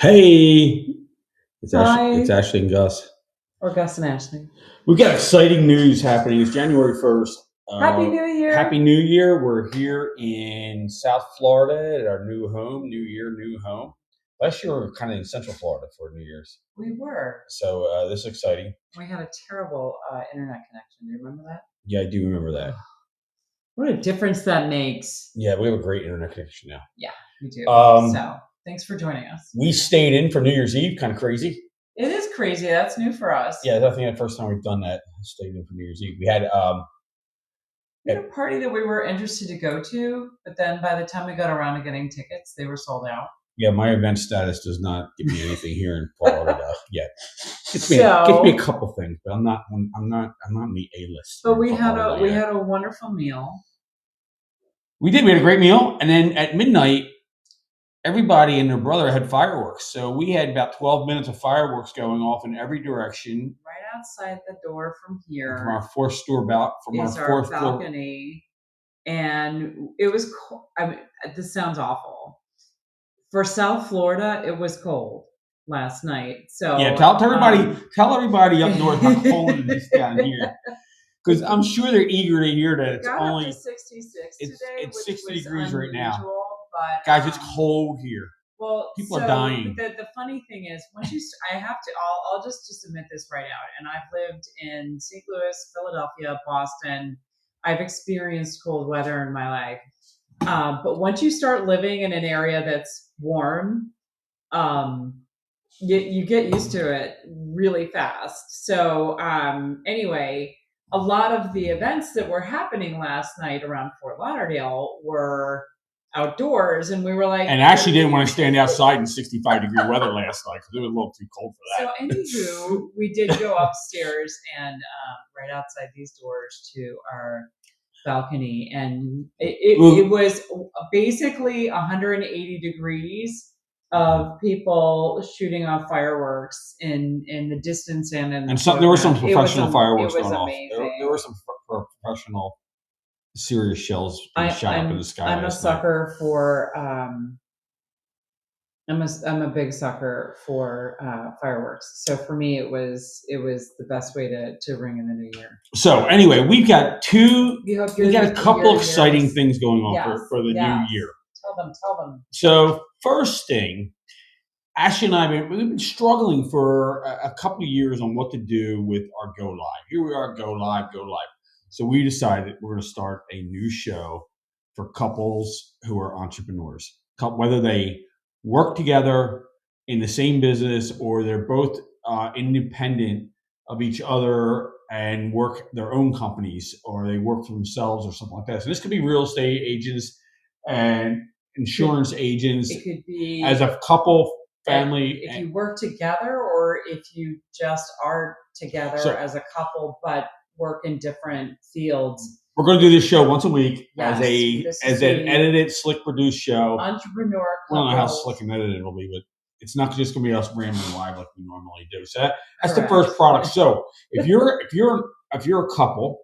Hey, it's Hi, Ashley and Gus. or Gus and Ashley. We've got exciting news happening. It's January 1st. Happy New Happy Year. New Year. We're here in South Florida at our new home. New year, new home. Last year we were kind of in Central Florida for New Year's. We were. So this is exciting. We had a terrible internet connection. Do you remember that? Yeah, I do remember that. What a difference that makes. Yeah, we have a great internet connection now. Yeah, we do. Um, So, thanks for joining us. We stayed in for New Year's Eve. Kind of crazy. It is crazy. That's new for us. Yeah, I think the first time we've done that. Stayed in for New Year's Eve. We had a party that we were interested to go to, but then by the time we got around to getting tickets, they were sold out. Yeah, my event status does not give me anything here in Florida yet. Gives me a couple things, but I'm not on the A list. But we had a wonderful meal. We did. We had a great meal, and then at midnight, everybody and their brother had fireworks. So we had about 12 minutes of fireworks going off in every direction. Right outside the door from here, from our fourth floor balcony, and it was. I mean, this sounds awful. For South Florida, it was cold last night. So yeah, tell everybody up north how cold it is down here, because I'm sure they're eager to hear that it's only up to 66 today. It's 60 degrees right now, but guys. It's cold here. Well, people are dying. The funny thing is, once you, I'll just admit this right out. And I've lived in St. Louis, Philadelphia, Boston. I've experienced cold weather in my life. But once you start living in an area that's warm, you get used to it really fast. So anyway, a lot of the events that were happening last night around Fort Lauderdale were outdoors, and we were like, and Ashley didn't want to stand outside in 65-degree weather last night because it was a little too cold for that. So anywho, we did go upstairs and right outside these doors to our balcony, and it was basically 180 degrees of people shooting off fireworks in the distance and in the there were some professional fireworks going off. Amazing. There were some professional serious shells being shot up in the sky. I'm a sucker for I'm a big sucker for fireworks. So for me, it was the best way to ring in the new year. So anyway, we got a couple exciting things going on for the new year. Tell them. So first thing, Ashley and I, we've been struggling for a couple of years on what to do with our Go Live. Here we are, Go Live. So we decided we're going to start a new show for couples who are entrepreneurs, whether they work together in the same business or they're both independent of each other and work their own companies, or they work for themselves or something like that. So this could be real estate agents and insurance agents. It could be as a couple, family. If you work together, or if you just are together as a couple but work in different fields. We're going to do this show once a week as an edited, slick produced show. Entrepreneur couples. I don't know how slick and edited it'll be, but it's not just going to be us rambling live like we normally do. So that's the first product. So if you're a couple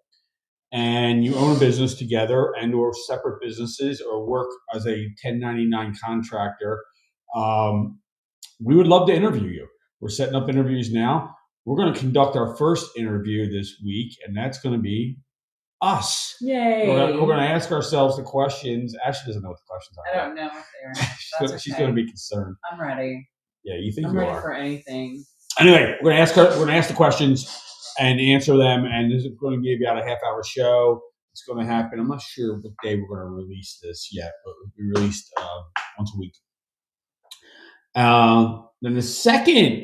and you own a business together and or separate businesses or work as a 1099 contractor, we would love to interview you. We're setting up interviews now. We're going to conduct our first interview this week, and that's going to be us. Yay. We're going to ask ourselves the questions. Ashley doesn't know what the questions are. I don't know what they are. She's going to be concerned. I'm ready. Yeah, you think I'm you ready are. for anything. Anyway, we're going to ask the questions and answer them, and this is going to give you about a half-hour show. It's going to happen. I'm not sure what day we're going to release this yet, but it'll be released once a week. Then the second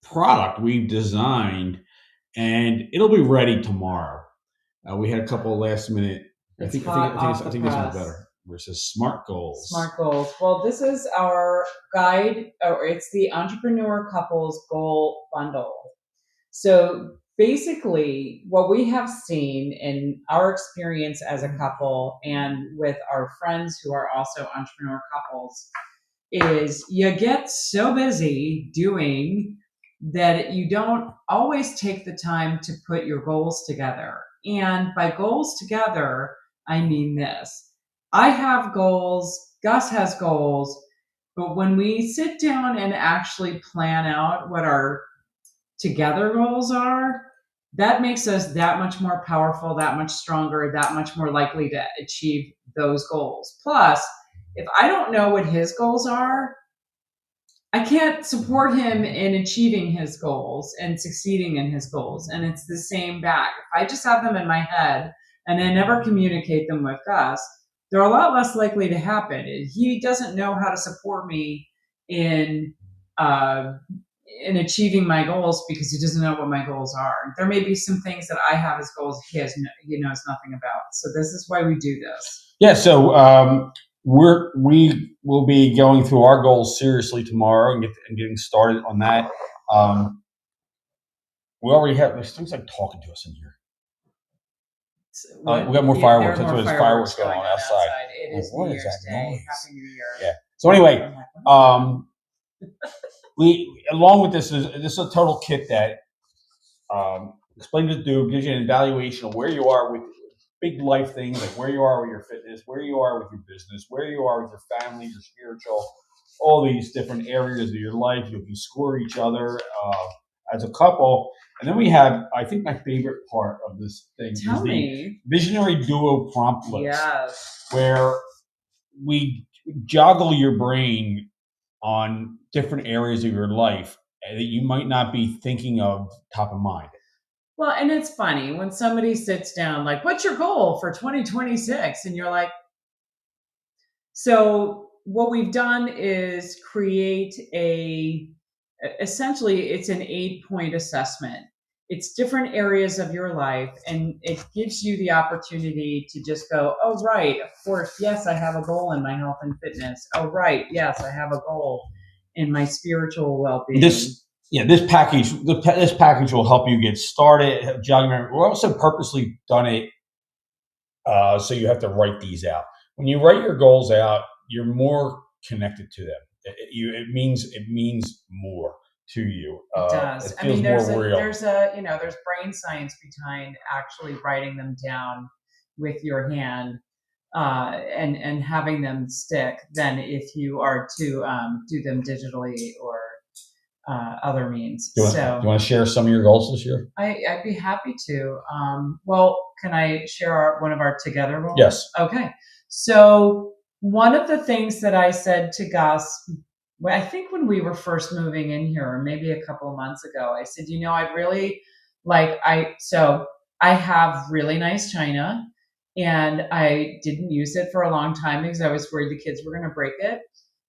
product we've designed, and it'll be ready tomorrow. We had a couple of last minute. I think this one's better. Where it says Smart Goals. Smart Goals. Well, this is our guide, or it's the Entrepreneur Couples Goal Bundle. So basically, what we have seen in our experience as a couple and with our friends who are also entrepreneur couples is you get so busy doing that you don't always take the time to put your goals together. And by goals together, I mean this. I have goals, Gus has goals, But when we sit down and actually plan out what our together goals are, that makes us that much more powerful, that much stronger, that much more likely to achieve those goals. Plus, if I don't know what his goals are, I can't support him in achieving his goals and succeeding in his goals. And it's the same back. If I just have them in my head and I never communicate them with Gus, they're a lot less likely to happen. He doesn't know how to support me in uh, in achieving my goals because he doesn't know what my goals are. There may be some things that I have as goals he knows nothing about. So this is why we do this. Yeah. So we will be going through our goals seriously tomorrow and getting started on that. We already have there's things like talking to us in here. We got more fireworks. That's what there's fireworks going on outside. It is New Year's Day. Happy New Year. Yeah. So anyway, we along with this is a total kit that explains to do, gives you an evaluation of where you are with big life things, like where you are with your fitness, where you are with your business, where you are with your family, your spiritual, all these different areas of your life. You can score each other as a couple. And then we have, I think my favorite part of this thing is the Visionary Duo Prompt List. Yes. Where we joggle your brain on different areas of your life that you might not be thinking of top of mind. Well, and it's funny when somebody sits down, like, what's your goal for 2026? And you're like, so what we've done is create essentially it's an 8-point assessment. It's different areas of your life, and it gives you the opportunity to just go, oh, right, of course, yes, I have a goal in my health and fitness. Oh, right, yes, I have a goal in my spiritual well-being. This package will help you get started. Jogging. We're also purposely done it so you have to write these out. When you write your goals out, you're more connected to them. It means more to you. It does. I mean, there's brain science behind actually writing them down with your hand and having them stick than if you are to do them digitally or other means. Do you want to share some of your goals this year? I'd be happy to. Well, can I share one of our together goals? Yes. Okay. So one of the things that I said to Gus, I think when we were first moving in here, or maybe a couple of months ago, I said, I'd really I have really nice china, and I didn't use it for a long time because I was worried the kids were going to break it.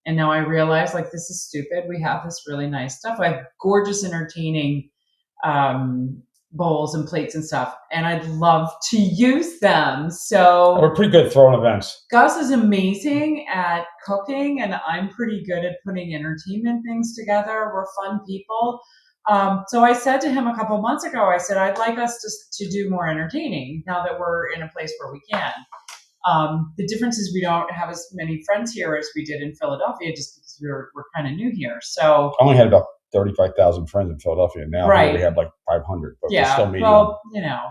And now I realize, like, this is stupid. We have this really nice stuff. I have gorgeous, entertaining bowls and plates and stuff, and I'd love to use them. So we're pretty good at throwing events. Gus is amazing at cooking, and I'm pretty good at putting entertainment things together. We're fun people. So I said to him a couple months ago, I said, I'd like us to do more entertaining now that we're in a place where we can. The difference is we don't have as many friends here as we did in Philadelphia, just because we're kind of new here. So I only had about 35,000 friends in Philadelphia. Now we have like 500, but we're still medium. Well,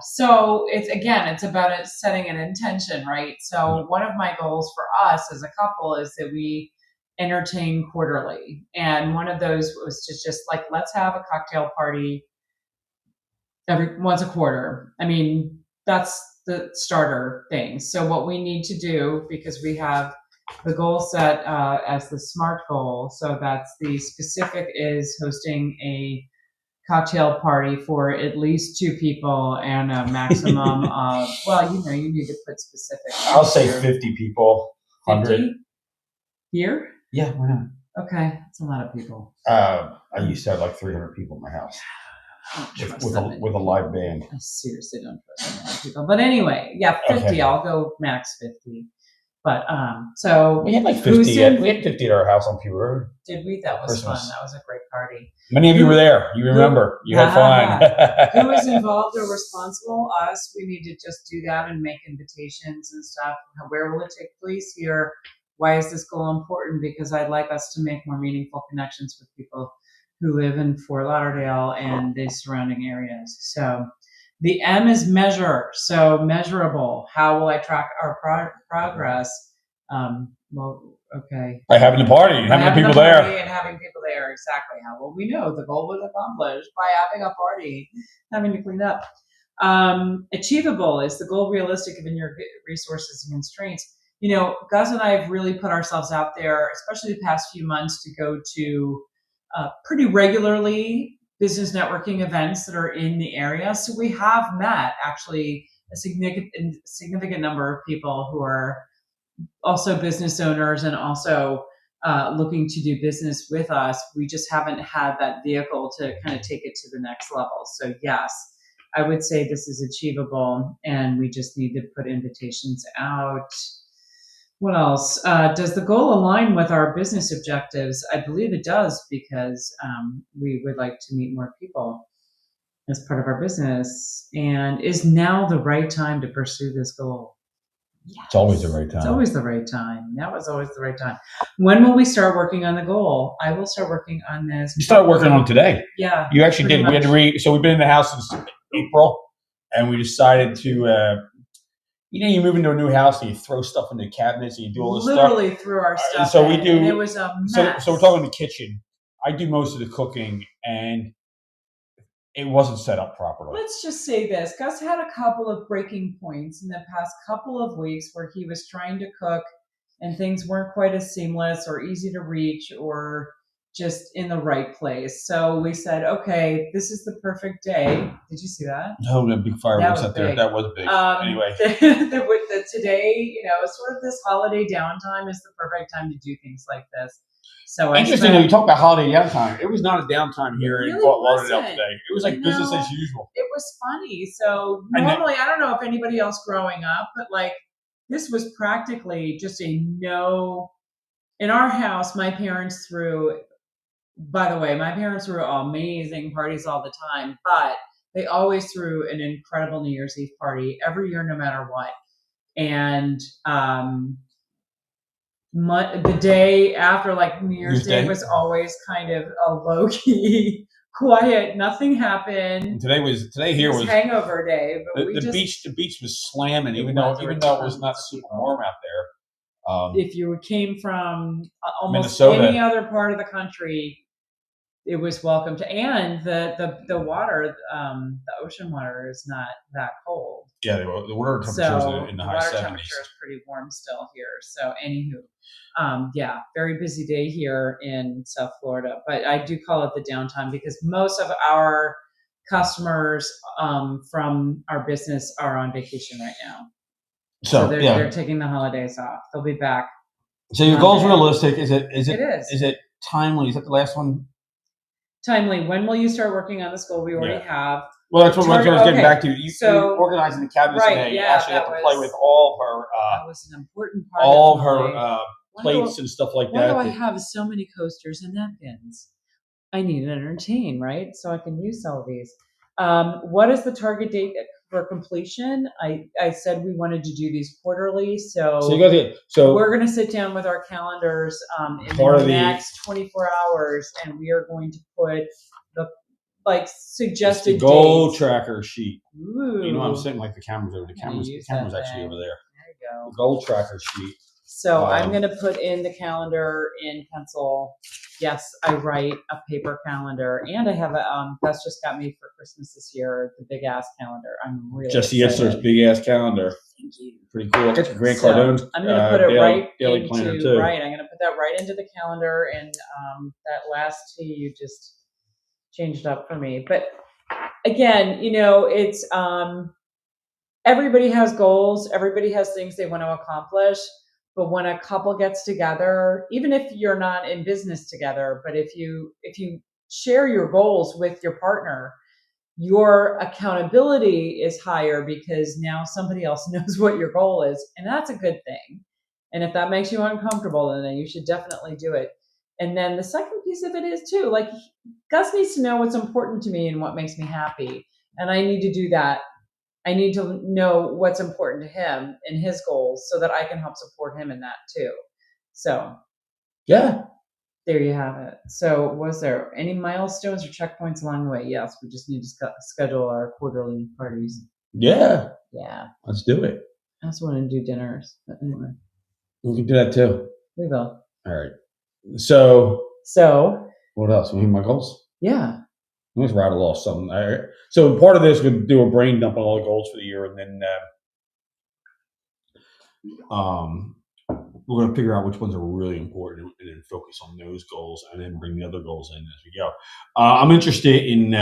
so it's about setting an intention, right? So one of my goals for us as a couple is that we entertain quarterly. And one of those was to just like, let's have a cocktail party once a quarter. I mean, that's the starter thing. So what we need to do, because we have the goal set as the SMART goal, so that's the specific is hosting a cocktail party for at least 2 people and a maximum of, you need to put specific. I'll say 50 people. 50? Here? Yeah, why not? Okay, that's a lot of people. I used to have like 300 people in my house. With a live band. I seriously don't trust that many people. But anyway, 50. Okay. I'll go max 50. But so we had like 50. We had 50 at our house on Pew Road. Did we? That was Christmas. Fun. That was a great party. Many of you were there. You remember. You had fun. Who was involved or responsible? Us. We need to just do that and make invitations and stuff. Where will it take place here? Why is this goal important? Because I'd like us to make more meaningful connections with people who live in Fort Lauderdale and the surrounding areas. So the M is measure. So measurable. How will I track our progress? Okay. By having the party and having the people there. And having people there, exactly. How well we know the goal was accomplished by having a party, having to clean up. Achievable, is the goal realistic given your resources and constraints? Gus and I have really put ourselves out there, especially the past few months, to go to pretty regularly business networking events that are in the area. So we have met actually a significant number of people who are also business owners and also looking to do business with us. We just haven't had that vehicle to kind of take it to the next level. So yes, I would say this is achievable, and we just need to put invitations out. What else? Does the goal align with our business objectives? I believe it does, because we would like to meet more people as part of our business. And is now the right time to pursue this goal? Yes. It's always the right time. It's always the right time. Now is always the right time. When will we start working on the goal? I will start working on this. You started working on it today. Yeah. You actually did. Much. We had to so we've been in the house since April, and we decided to, you move into a new house and you throw stuff in the cabinets and you do all this literally stuff. Threw our stuff so in, we do. And it was a mess. So we're talking the kitchen. I do most of the cooking, and it wasn't set up properly. Let's just say this. Gus had a couple of breaking points in the past couple of weeks where he was trying to cook and things weren't quite as seamless or easy to reach or just in the right place. So we said, okay, this is the perfect day. Did you see that? No, the big fireworks out there. That was big. Anyway. Today, sort of this holiday downtime is the perfect time to do things like this. So interesting that you talk about holiday downtime. It was not a downtime here in Fort Lauderdale today. It was like business as usual. It was funny. So normally, I don't know if anybody else growing up, but like this was practically just a no. In our house, my parents threw. By the way, my parents threw amazing parties all the time, but they always threw an incredible New Year's Eve party every year, no matter what. And the day after, like New Year's Day, was always kind of a low key, quiet. Nothing happened. And today was hangover day. But the beach was slamming, even though it was not super warm out there. If you came from almost Minnesota, any other part of the country, it was welcome to. And the water, the ocean water is not that cold. Yeah, the water temperature is in the high 70s. The water temperature is pretty warm still here. So anywho, very busy day here in South Florida. But I do call it the downtime because most of our customers from our business are on vacation right now. So they're taking the holidays off. They'll be back. So your goal's realistic. Is it? It is. Is it timely? Is that the last one? Timely. When will you start working on this goal? We already have. Well, that's what I was getting back to. You're organizing the cabinets today. You actually have to play with all of her. That was an important part. All of her plates and stuff like that. Why do I have so many coasters and napkins? I need to entertain, right? So I can use all of these. What is the target date for completion? I said we wanted to do these quarterly, so we're going to sit down with our calendars in the next 24 hours, and we are going to put the suggested the goal dates. Tracker sheet. Ooh. I'm sitting like the camera's over. The camera's actually over there. There you go. The goal tracker sheet. So I'm going to put in the calendar in pencil. Yes, I write a paper calendar, and I have Gus just got me for Christmas this year the big ass calendar. I'm really Jesse Etzler's big ass calendar. Thank you. Pretty cool. I got your Grant Cardone. I'm going to put it daily planner too. Right, I'm going to put that right into the calendar, and that last T you just changed up for me. But again, it's everybody has goals. Everybody has things they want to accomplish. But when a couple gets together, even if you're not in business together, but if you share your goals with your partner, your accountability is higher because now somebody else knows what your goal is. And that's a good thing. And if that makes you uncomfortable, then you should definitely do it. And then the second piece of it is too, like Gus needs to know what's important to me and what makes me happy. And I need to do that. I need to know what's important to him and his goals so that I can help support him in that too. So, yeah, there you have it. So was there any milestones or checkpoints along the way? Yes, we just need to schedule our quarterly parties. Yeah. Yeah. Let's do it. I also want to do dinners, but anyway. We can do that too. We will. All right. So So, what else? We my goals. yeah. Let's rattle off some. So part of this would do a brain dump on all the goals for the year, and then we're going to figure out which ones are really important, and then focus on those goals, and then bring the other goals in as we go. I'm interested in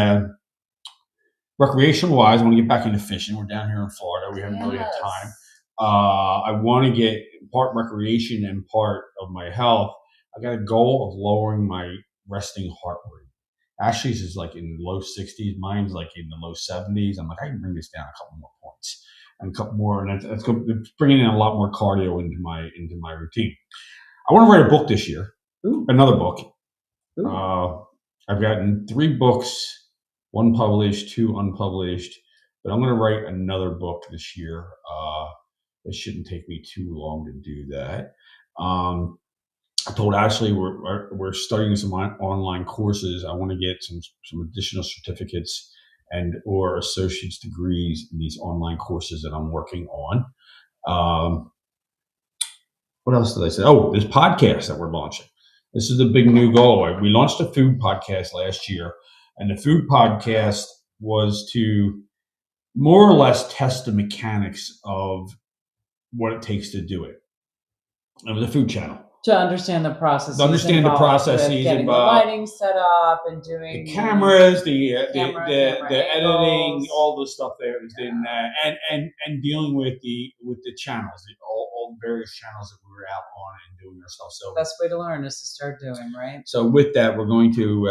recreational wise. I want to get back into fishing. We're down here in Florida. We haven't really had time. I want to get part recreation and part of my health. I got a goal of lowering my resting heart rate. Ashley's is like in the low 60s. Mine's like in the low 70s. I'm like, I can bring this down a couple more points and a couple more, and it's bringing in a lot more cardio into my routine. I want to write a book this year. Ooh. Another book. Ooh. I've gotten 3 books, 1 published, 2 unpublished, but I'm going to write another book this year. It shouldn't take me too long to do that. I told Ashley we're studying some online courses. I want to get some additional certificates and or associate's degrees in these online courses that I'm working on. What else did I say? Oh, this podcast that we're launching. This is a big new goal. We launched a food podcast last year, and the food podcast was to more or less test the mechanics of what it takes to do it. It was a food channel. To understand the processes. To understand the processes getting the lighting set up and doing the cameras, the camera editing, all the stuff there is in that, and dealing with the channels, all the various channels that we were out on and doing ourselves. So the best way to learn is to start doing, right? So with that, we're going to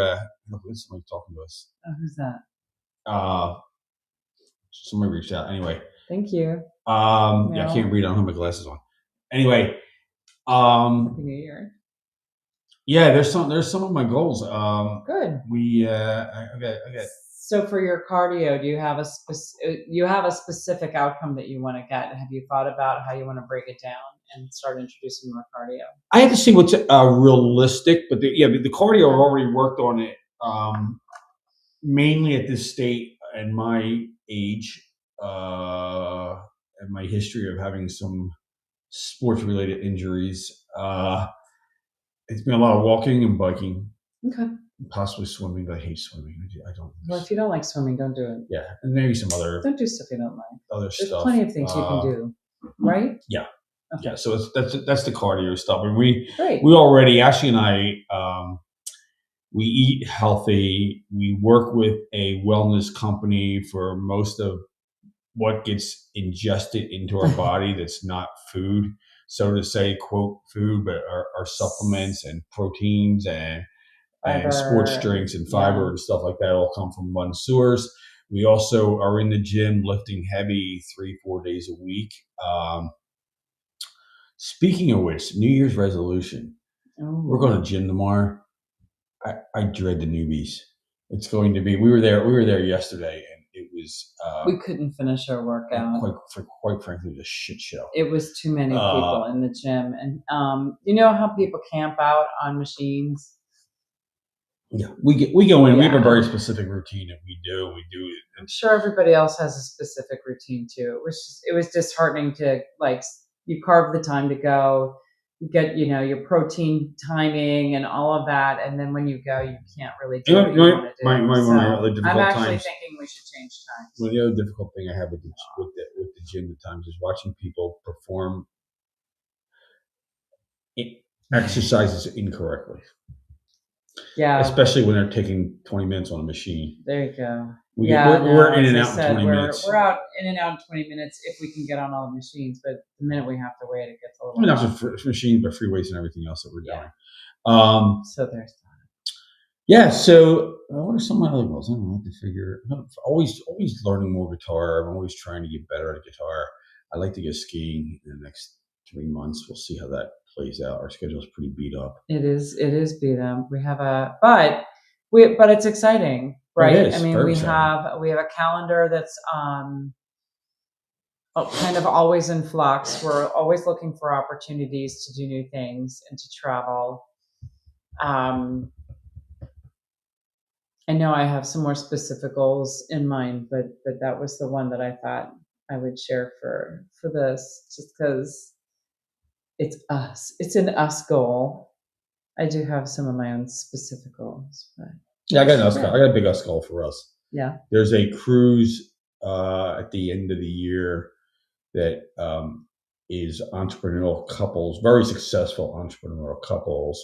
somebody talking to us. Oh, who's that? Somebody reached out. Anyway. Thank you. Yeah, I can't read. I don't have my glasses on. Anyway. Happy New Year. Yeah, there's some of my goals. Good. Okay. So for your cardio, do you have a specific outcome that you want to get? Have you thought about how you want to break it down and start introducing more cardio? I have to see what's realistic, but the cardio I've already worked on it. Mainly at this state and my age, and my history of having some sports-related injuries. It's been a lot of walking and biking. Okay. Possibly swimming, but I hate swimming. I don't. Well, if you don't like swimming, don't do it. Yeah, and maybe some other. Don't do stuff you don't like. There's stuff. Plenty of things you can do, right? Yeah. Okay. Yeah. So that's the cardio stuff, and we Great. already, Ashley and I, we eat healthy. We work with a wellness company for most of what gets ingested into our body that's not food, so to say, quote, food, but our supplements and proteins and sports drinks and fiber and stuff like that all come from one source. We also are in the gym lifting heavy 3-4 days a week. Speaking of which, New Year's resolution. We're going to gym tomorrow. I dread the newbies. It's going to be. We were there yesterday, and it was. We couldn't finish our workout. Quite frankly, it was a shit show. It was too many people in the gym, and you know how people camp out on machines. Yeah, we go in. Yeah. We have a very specific routine that we do. I'm sure everybody else has a specific routine too. It was disheartening to you carve the time to go. You get, your protein timing and all of that, and then when you go, you can't really do what you want to do. I'm actually thinking we should change times. Well, the other difficult thing I have with the gym at times is watching people perform exercises incorrectly. Yeah, especially when they're taking 20 minutes on a machine. There you go. We're in and out in 20 minutes. We're out in and out in 20 minutes if we can get on all the machines, but the minute we have to wait, it gets a little. Not just machines, but free weights and everything else that we're doing. So there's that. Yeah. So what are some of my other goals? I don't know what to figure. I'm always learning more guitar. I'm always trying to get better at guitar. I like to go skiing in the next 3 months. We'll see how that plays out. Our schedule is pretty beat up. It is beat up. We have but it's exciting, right? I mean, we have a calendar that's kind of always in flux. We're always looking for opportunities to do new things and to travel. I know I have some more specific goals in mind, but that was the one that I thought I would share for this, just because It's us. It's an us goal. I do have some of my own specific goals, but Yeah, I got an us goal. I got a big us goal for us. yeah. There's a cruise at the end of the year that is entrepreneurial couples, very successful entrepreneurial couples.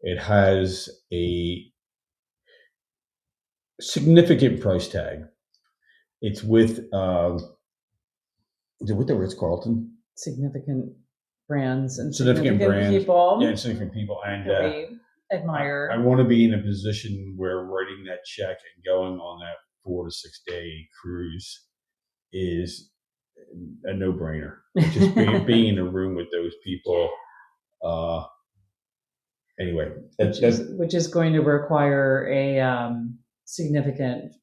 It has a significant price tag. It's with is it with the Ritz Carlton? Significant brands and Significant brands. people. Yeah, significant people, and that we admire. I want to be in a position where writing that check and going on that 4 to 6 day cruise is a no brainer. Just being in a room with those people. Anyway, which is going to require a significant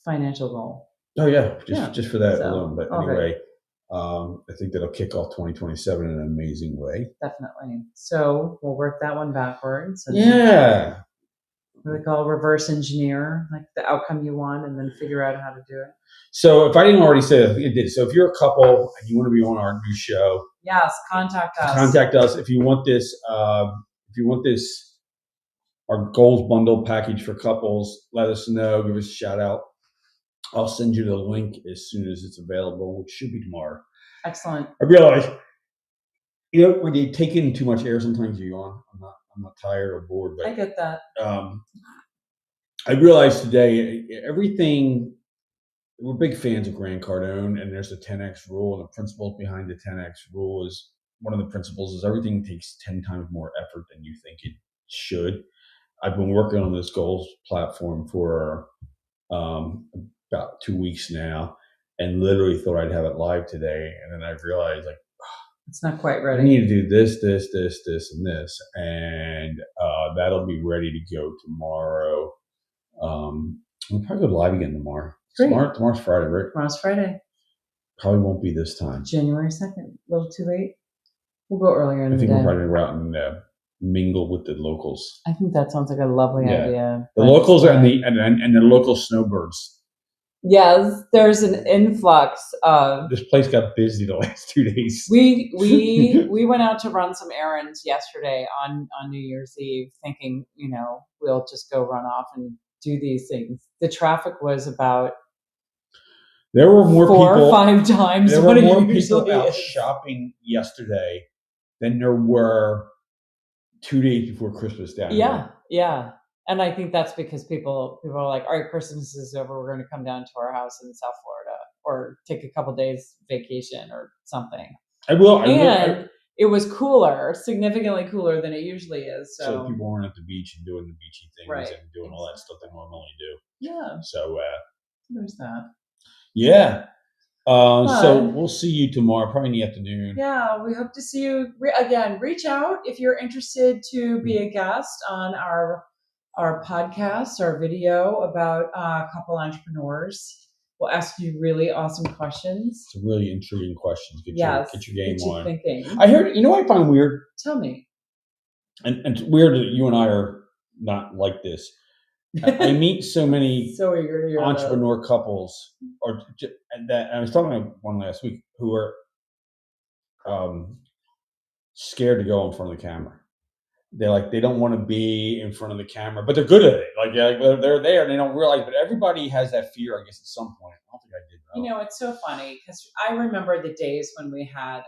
financial goal. Oh yeah, just for that alone. But anyway, right. I think that'll kick off 2027 in an amazing way. Definitely. So we'll work that one backwards. And yeah. What they call reverse engineer, like the outcome you want, and then figure out how to do it. So if I didn't already say that, I think I did. So if you're a couple and you want to be on our new show, yes, contact us. Contact us if you want this. Our goals bundle package for couples. Let us know. Give us a shout out. I'll send you the link as soon as it's available, which should be tomorrow. Excellent. I realize, when you take in too much air, sometimes you yawn. I'm not tired or bored, but I get that. I realized today everything. We're big fans of Grant Cardone, and there's the 10x rule, and the principles behind the 10x rule is one of the principles is everything takes 10 times more effort than you think it should. I've been working on this goals platform for about 2 weeks now, and literally thought I'd have it live today, and then I realized it's not quite ready. I need to do this, and this, and that'll be ready to go tomorrow. We'll probably go live again tomorrow. Tomorrow's Friday, right? Tomorrow's Friday. Probably won't be this time. January 2nd. A little too late. We'll go earlier in the day. I think we'll probably go out and mingle with the locals. I think that sounds like a lovely idea. The locals and the local snowbirds. Yes, there's an influx of. This place got busy the last 2 days. We went out to run some errands yesterday on New Year's Eve, thinking we'll just go run off and do these things. The traffic was about. There were more 4 or 5 times. There were more people out shopping yesterday than there were 2 days before Christmas down here. Yeah. And I think that's because people are like, all right, Christmas is over. We're going to come down to our house in South Florida or take a couple days vacation or something. I will. It was cooler, significantly cooler than it usually is. So people weren't at the beach and doing the beachy things and doing all that stuff they normally do. Yeah. So there's that. Yeah. So we'll see you tomorrow, probably in the afternoon. Yeah, we hope to see you again. Reach out if you're interested to be a guest on our podcast, our video about couple entrepreneurs. We'll ask you really awesome questions. Some really intriguing questions. Get your game on. Thinking. I heard. I find weird. Tell me. And it's weird that you and I are not like this. I meet so many entrepreneur couples, that I was talking to one last week who are scared to go in front of the camera. They don't want to be in front of the camera, but they're good at it. They're there and they don't realize. But everybody has that fear, I guess, at some point. I don't think I did that. It's so funny because I remember the days when we had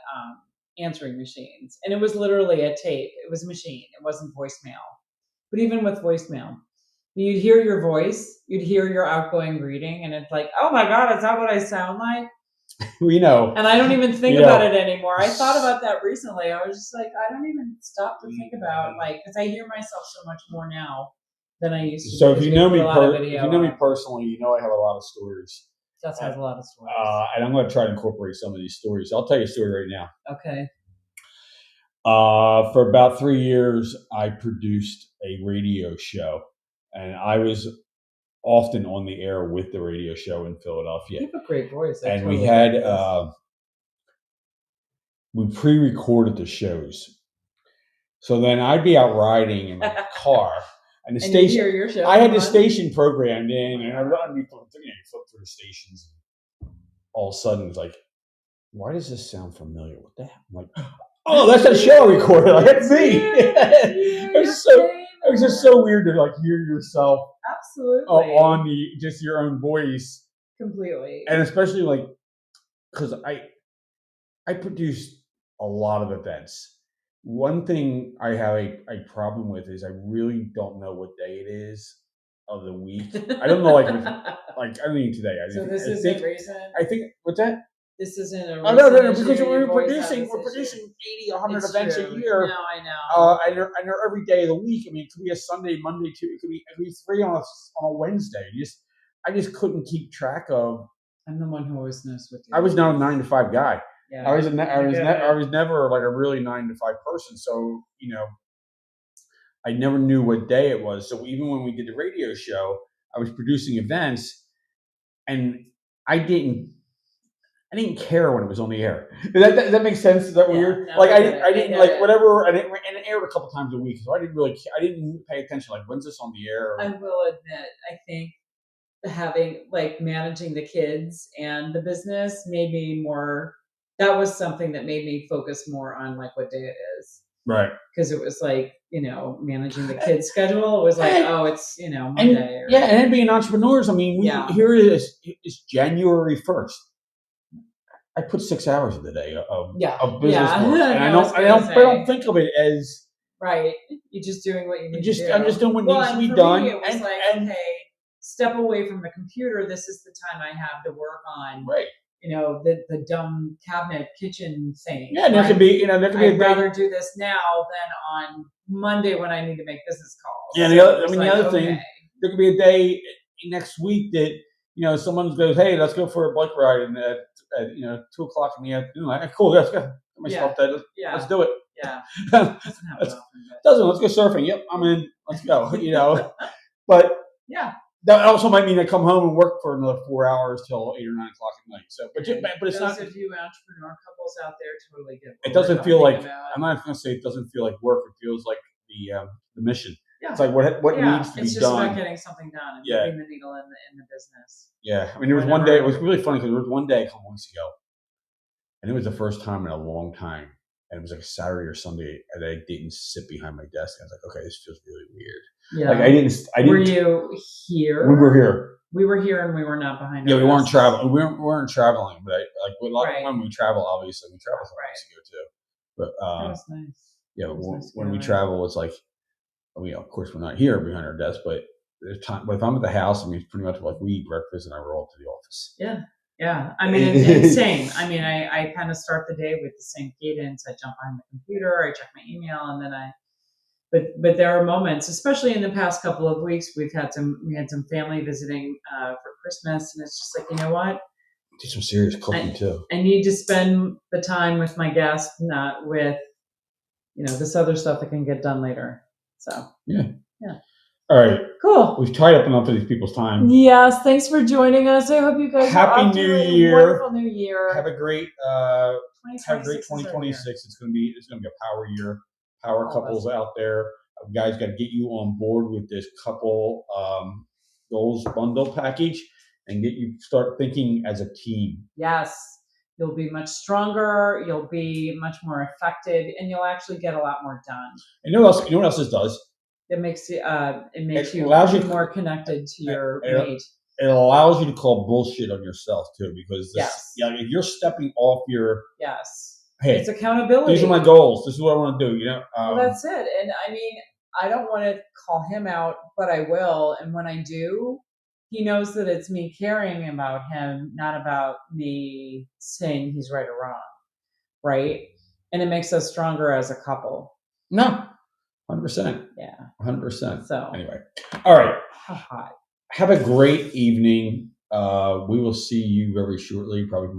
answering machines, and it was literally a tape. It was a machine. It wasn't voicemail. But even with voicemail, you'd hear your voice, you'd hear your outgoing greeting, and it's like, oh my God, is that what I sound like? And I don't even think about it anymore. I thought about that recently. I was just like, I don't even stop to think about because I hear myself so much more now than I used to. So if you know me personally, I have a lot of stories. Gus has a lot of stories. And I'm going to try to incorporate some of these stories. I'll tell you a story right now. Okay. For about 3 years, I produced a radio show, and I was often on the air with the radio show in Philadelphia. You have a great voice. And we had we pre-recorded the shows. So then I'd be out riding in my car, and the station. Hear your show I had the station programmed in, and I flip through the stations. And all of a sudden, it's like, why does this sound familiar? What the hell? I'm like, oh, that's that show I recorded. Like, that's me. You're It was just so weird to like hear yourself absolutely on the just your own voice, completely. and especially like because I produce a lot of events. One thing I have a problem with is I really don't know what day it is of the week. I don't know, like I don't even today. So this I isn't think recent. I think what's that? This isn't a Oh no, recent because issue. we're You've always had producing this we're issue. producing 80, 100 It's events true. a year. No, I know. And they're every day of the week. I mean, it could be a Sunday, Monday, too. It could be at least 3 on a Wednesday. I just couldn't keep track of. I'm the one who always knows what. I was not a 9 to 5 guy. Yeah. I was never like a really 9 to 5 person. So I never knew what day it was. So even when we did the radio show, I was producing events, and I didn't care when it was on the air. Does that make sense? Is that weird? No, like I get didn't it. like whatever, and it aired a couple times a week, so I didn't really. I didn't pay attention. Like, when's this on the air? I will admit, I think having like managing the kids and the business made me more. That was something that made me focus more on like what day it is. Right. Because it was like, managing the kids' schedule. It was like, it's, Monday. And and being entrepreneurs, I mean, here it is. It's January 1st. I put 6 hours of the day of business work, and I don't think of it as right. You're just doing what you need to do. I'm just doing what needs to be done. Me, it was okay, step away from the computer. This is the time I have to work on. Right. The dumb cabinet kitchen thing. Yeah, there could be I'd rather do this now than on Monday when I need to make business calls. Yeah, the other thing, there could be a day next week that someone goes, hey, let's go for a bike ride, and at 2:00 in the afternoon, like, cool, let's go. Get myself that. Let's do it. Yeah, doesn't happen often. Doesn't. Let's go surfing. Yep, I'm in. Let's go. But yeah. That also might mean I come home and work for another 4 hours till 8 or 9 o'clock at night. So, but it's not. Those of you entrepreneur couples out there totally get. It doesn't feel like. I'm not going to say it doesn't feel like work. It feels like the mission. Yeah. It's like what needs to be done. It's just about getting something done and moving the needle in the business. Yeah, I mean, there was one day. It was really funny because there was one day a couple weeks ago, and it was the first time in a long time. And it was like a Saturday or Sunday, and I didn't sit behind my desk. I was like, okay, this feels really weird. Yeah. Like I didn't. Were you here? We were here. We were here, and we were not behind. Yeah, we weren't traveling. We weren't traveling, but when we travel, obviously we traveled some weeks ago too. But that was nice. Yeah, when we travel, it's like, of course, we're not here behind our desk, but there's time. But if I'm at the house, I mean, pretty much like we eat breakfast and I roll to the office. Yeah. Yeah, I mean, it's same. I mean, I kind of start the day with the same cadence. I jump behind the computer, I check my email, and then but there are moments, especially in the past couple of weeks, we had some family visiting for Christmas, and it's just like, you know what? Do some serious cooking too. I need to spend the time with my guests, not with, this other stuff that can get done later. So yeah. All right. Cool. We've tied up enough of these people's time. Yes. Thanks for joining us. I hope you guys Happy New Year. Wonderful New Year. Have a great 2026. It's gonna be a power year. Power couples out there. Guys, got to get you on board with this couple goals bundle package and get you start thinking as a team. Yes. You'll be much stronger. You'll be much more effective, and you'll actually get a lot more done. And you know what else this does? It makes you allows you more connected to your mate. It allows you to call bullshit on yourself too, because if you're stepping off your hey, it's accountability. These are my goals. This is what I want to do. Well, that's it. And I mean, I don't want to call him out, but I will. And when I do, he knows that it's me caring about him, not about me saying he's right or wrong, right? And it makes us stronger as a couple. No. 100%. Yeah. 100%. So anyway, all right. How hot. Have a great evening. We will see you very shortly, probably.